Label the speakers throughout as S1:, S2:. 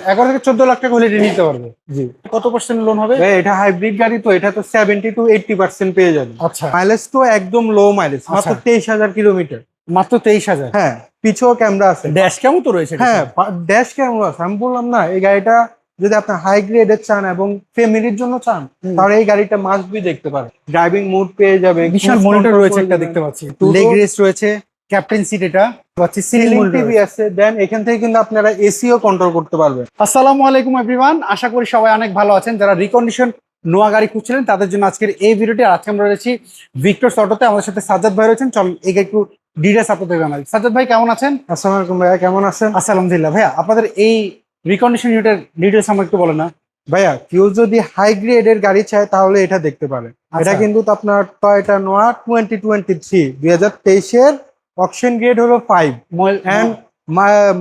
S1: 11 থেকে 14 লাখ টাকা হলে এটা নিতে পারবে।
S2: জি।
S1: কত পার্সেন্ট লোন হবে?
S2: এটা হাইব্রিড গাড়ি, তো এটা তো 70 to 80% পেয়ে যাবেন।
S1: আচ্ছা
S2: মাইলেজ তো একদম লো মাইলেজ, মাত্র 23,000 কিলোমিটার।
S1: মাত্র 23,000।
S2: হ্যাঁ, পিছনেও ক্যামেরা আছে।
S1: ড্যাশ কেমন তো রয়েছে?
S2: হ্যাঁ, ড্যাশ ক্যামেরা আছে। আমি বললাম না, এই গাড়িটা যদি আপনি হাই গ্রেডের চান এবং ফ্যামিলির জন্য চান, তাহলে এই গাড়িটা মাস্ট বি দেখতে পারেন। ড্রাইভিং মোড পেয়ে যাবে,
S1: বিশাল মনিটর রয়েছে একটা দেখতে পাচ্ছি, লেগ রেস্ট রয়েছে, ক্যাপ্টেন সিট এটা পাচ্ছি,
S2: সিলিং টিভি আছে। দেন এখান থেকে কিন্তু আপনারা এসিও কন্ট্রোল করতে পারবেন।
S1: আসসালামু আলাইকুম এভরিওয়ান, আশা করি সবাই অনেক ভালো আছেন। যারা রিকন্ডিশন নোয়া গাড়ি খুঁজছিলেন তাদের জন্য আজকের এই ভিডিওটি। আজকে আমরা রয়েছি ভিক্টরস অটোতে, আমাদের সাথে সাজ্জাদ ভাই রয়েছেন। চল এগে একটু ডিটেইলস আপনাদের জানাই। সাজ্জাদ ভাই কেমন আছেন?
S2: আসসালামু আলাইকুম ভাইয়া, কেমন আছেন?
S1: আলহামদুলিল্লাহ। ভাইয়া আপনাদের এই রিকন্ডিশন ইউনিটের ডিটেইলস আমাকে একটু বলেন না।
S2: ভাইয়া, কেউ যদি হাই গ্রেডের গাড়ি চায় তাহলে এটা দেখতে পারেন। এটা কিন্তু আপনার টয়োটা নোয়া 2023 এর অকশন গ্রেড হলো 5 এন্ড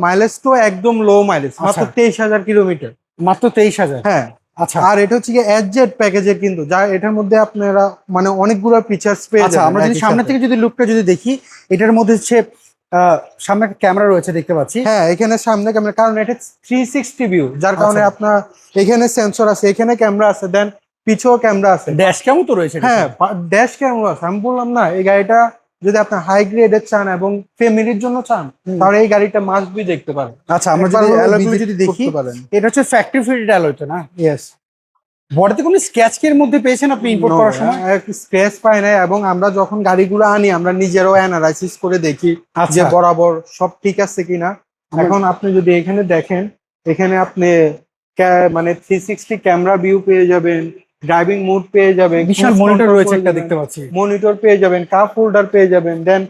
S2: মাইলেজ তো একদম লো মাইলেজ, মাত্র 23,000 কিলোমিটার।
S1: মাত্র 23,000?
S2: হ্যাঁ।
S1: আচ্ছা,
S2: আর এটা হচ্ছে এজেড প্যাকেজের, কিন্তু যা এটার মধ্যে আপনারা মানে অনেকগুলো ফিচার্স পেয়ে যাবেন।
S1: আমরা যদি সামনে থেকে যদি লুকটা যদি দেখি, এটার মধ্যে হচ্ছে সামনে একটা ক্যামেরা রয়েছে দেখতে পাচ্ছি।
S2: হ্যাঁ, এখানে সামনে ক্যামেরা, কারণ এটা 360 ভিউ, যার কারণে আপনার এখানে সেন্সর আছে, এখানে ক্যামেরা আছে, দেন পিছেও ক্যামেরা আছে।
S1: ড্যাশ কেমন তো রয়েছে?
S2: হ্যাঁ, ড্যাশ ক্যামেরা আছে। আমি বললাম না, এই গাড়িটা যদি আপনি হাই গ্রেডের চান এবং ফ্যামিলির জন্য চান, তাহলে এই গাড়িটা মাস্ট বি দেখতে পারেন।
S1: আচ্ছা, আমরা যদি অ্যালয়গুলো যদি দেখি, এটা হচ্ছে ফ্যাক্টরি ফিটেড অ্যালয় তো না?
S2: ইয়েস।
S1: বডিতে কোনো স্ক্র্যাচ এর মধ্যে পেয়েছেন আপনি ইম্পোর্ট করার সময়?
S2: স্ক্র্যাচ পাই না, এবং আমরা যখন গাড়িগুলো আনি আমরা নিজেরাও অ্যানালাইসিস করে দেখি যে বরাবর সব ঠিক আছে কিনা। এখন আপনি যদি এখানে দেখেন, এখানে আপনি মানে 360 ক্যামেরা ভিউ পেয়ে যাবেন, ড্রাইভিং মোড পেয়ে যাবেন,
S1: বিশাল মনিটর রয়েছে একটা দেখতে পাচ্ছি,
S2: মনিটর পেয়ে যাবেন, কাপ হোল্ডার পেয়ে যাবেন, দেন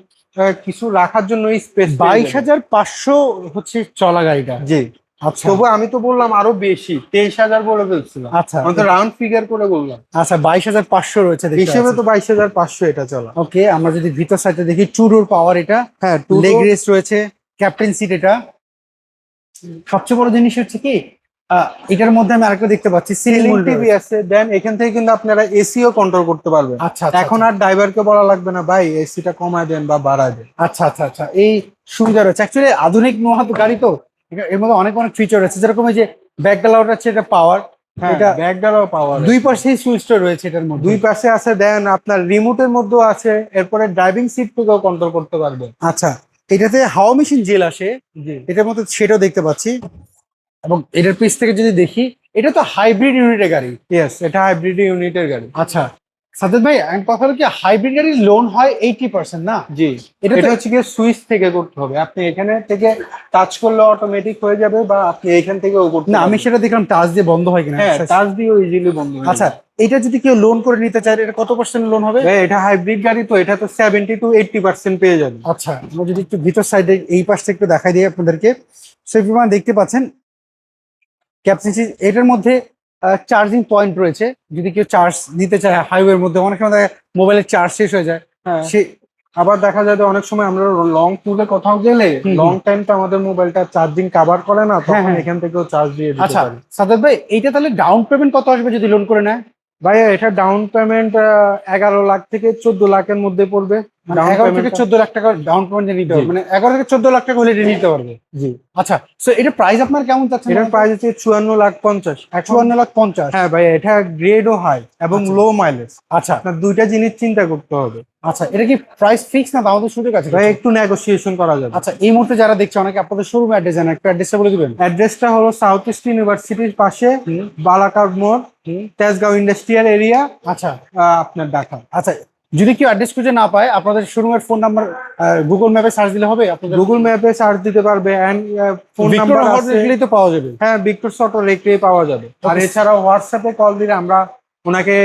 S2: কিছু রাখার জন্য স্পেস।
S1: 22,500 হচ্ছে চলা গাড়িটা।
S2: জি।
S1: আচ্ছা,
S2: তবু আমি তো বললাম আরো বেশি, 23,000 বলে ফেলছিলাম।
S1: আচ্ছা,
S2: আমি তো রাউন্ড ফিগার করে বললাম।
S1: আচ্ছা, 22,500 রয়েছে
S2: হিসেবে তো 22,500 এটা চলা।
S1: ওকে, আমরা যদি ভিতর সাইডে দেখি, টু ডোর পাওয়ার এটা।
S2: হ্যাঁ,
S1: লেগ রেস্ট রয়েছে, ক্যাপ্টেন সিট এটা। সবচেয়ে বড় জিনিস হচ্ছে কি, এটার মধ্যে আমি আরেকটা দেখতে পাচ্ছি,
S2: সিলিং টিভি আছে। দেন এখান থেকে কিন্তু আপনারা এসিও কন্ট্রোল করতে পারবেন।
S1: আচ্ছা,
S2: এখন আর ড্রাইভারকে বলা লাগবে না, ভাই এসিটা কমায় দেন বা বাড়ায় দেন।
S1: আচ্ছা আচ্ছা আচ্ছা, এই সুবিধা রয়েছে। অ্যাকচুয়ালি আধুনিক নোয়া গাড়ি তো, এর মধ্যে অনেক অনেক ফিচার রয়েছে, যেরকম এই যে ব্যাক ডালাওয়ার আছে, এটা পাওয়ার,
S2: এটা ব্যাক ডালাও পাওয়ার,
S1: দুই পাশেই সুইচটা রয়েছে এটার মধ্যে,
S2: দুই পাশে আছে। দেন আপনার রিমোটের মধ্যেও আছে, এরপরে ড্রাইভিং সিট থেকেও কন্ট্রোল করতে পারবেন।
S1: আচ্ছা, এটাতে হাওয়া মেশিন জেল আসে, এটার মধ্যে সেটাও দেখতে পাচ্ছি। এবং এটার পিস থেকে যদি দেখি, এটা তো হাইব্রিড ইউনিটের গাড়ি।
S2: ইয়েস, এটা হাইব্রিড ইউনিটের গাড়ি।
S1: আচ্ছা সাজ্জাদ ভাই, আমি কথা হলো কি, হাইব্রিড গাড়ির লোন হয় 80% না?
S2: জি। এটা হচ্ছে কি সুইচ থেকে করতে হবে, আপনি এখানে থেকে টাচ করলে অটোমেটিক হয়ে যাবে, বা আপনি এখান থেকেও করতে
S1: না, আমি সেটা দেখলাম টাচ দিয়ে বন্ধ হয় কিনা।
S2: হ্যাঁ, টাচ দিয়ে ইজিলি বন্ধ হয়।
S1: আচ্ছা, এটা যদি কেউ লোন করে নিতে চায়, এটা কত পার্সেন্ট লোন হবে?
S2: এটা হাইব্রিড গাড়ি, তো এটা তো 70 to 80% পেয়ে যাবে।
S1: আচ্ছা, আমরা যদি একটু ভিতর সাইডে এই পাশটা একটু দেখাই দিই আপনাদেরকে, সেই পরিমাণ দেখতে পাচ্ছেন ক্যাপাসিটি। এটার মধ্যে চার্জিং পয়েন্ট রয়েছে, যদি কেউ চার্জ দিতে চায় হাইওয়ের মধ্যে, অনেক সময় মোবাইলের চার্জ শেষ হয়ে যায়।
S2: হ্যাঁ, আবার দেখা যায় অনেক সময় আমরা লং ট্যুরে কোথাও গেলে লং টাইম তো আমাদের মোবাইলটা চার্জিং কভার করে না, তখন এখান থেকেও চার্জ দিয়ে দিতে পারি।
S1: আচ্ছা সাজ্জাদ ভাই, এইটা তাহলে ডাউন পেমেন্ট কত আসবে যদি লোন করে নেয়?
S2: ভাইয়া, এটা ডাউন পেমেন্ট 11 লাখ থেকে 14 লাখের মধ্যে পড়বে।
S1: 11 থেকে 14 লাখ টাকা ডাউন পেমেন্ট নিতে হবে, মানে 11 থেকে 14 লাখ টাকা হলে এটা নিতে পারবে।
S2: জি।
S1: আচ্ছা, সো এটা প্রাইস আপনার কেমন চাচ্ছেন?
S2: এটার প্রাইস হচ্ছে 54,50,000।
S1: 54,50,000?
S2: হ্যাঁ ভাই, এটা গ্রেডও হাই এবং লো মাইলেজ।
S1: আচ্ছা,
S2: আপনার দুইটা জিনিস চিন্তা করতে হবে।
S1: আচ্ছা, এটা কি প্রাইস ফিক্স না আমাদের সুযোগ আছে?
S2: ভাই, একটু নেগোসিয়েশন করা যাবে।
S1: আচ্ছা, এই মুহূর্তে যারা দেখছে, অনেকে আপনাদের শোরুম অ্যাড্রেস জানেন, একটু অ্যাড্রেসটা বলে দিবেন।
S2: অ্যাড্রেসটা হলো সাউথ ইস্ট ইউনিভার্সিটির পাশে, বালাকার মোড়, তেজগাঁও ইন্ডাস্ট্রিয়াল এরিয়া।
S1: আচ্ছা,
S2: আপনার ঢাকা।
S1: আচ্ছা, যদি কেউ অ্যাড্রেস খুঁজে না পায়, আপনাদের শোরুমের ফোন নাম্বার গুগল ম্যাপে সার্চ দিলে হবে? আপনাদের
S2: গুগল ম্যাপে সার্চ দিতে পারবে, এন্ড ফোন নাম্বার
S1: তো পাওয়া যাবে।
S2: হ্যাঁ, ভিক্টরস অটো লিখলেই পাওয়া যাবে। আর এছাড়াও হোয়াটসঅ্যাপে কল দিলে আমরা ওনাকে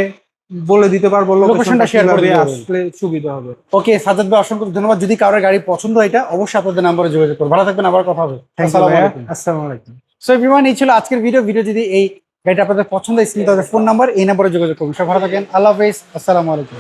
S2: বলে দিতে পারবো লোকেশনটা শেয়ার করে আসলে সুবিধা হবে।
S1: ওকে সাজ্জাদ ভাই, অসংখ্য ধন্যবাদ। যদি কারোর গাড়ি পছন্দ হয়, এটা অবশ্যই আপনাদের নাম্বারে যোগাযোগ করুন। ভালো থাকবেন, আবার কথা হবে।
S2: আসসালামু আলাইকুম।
S1: সো এভরিওয়ান, এই ছিল আজকের ভিডিও। যদি এই গাড়িটা আপনাদের পছন্দ হয়, তাদের ফোন নাম্বার এই নাম্বারে যোগাযোগ করুন। সব ভালো থাকেন, আল্লাহ হাফেজ, আসসালামু আলাইকুম।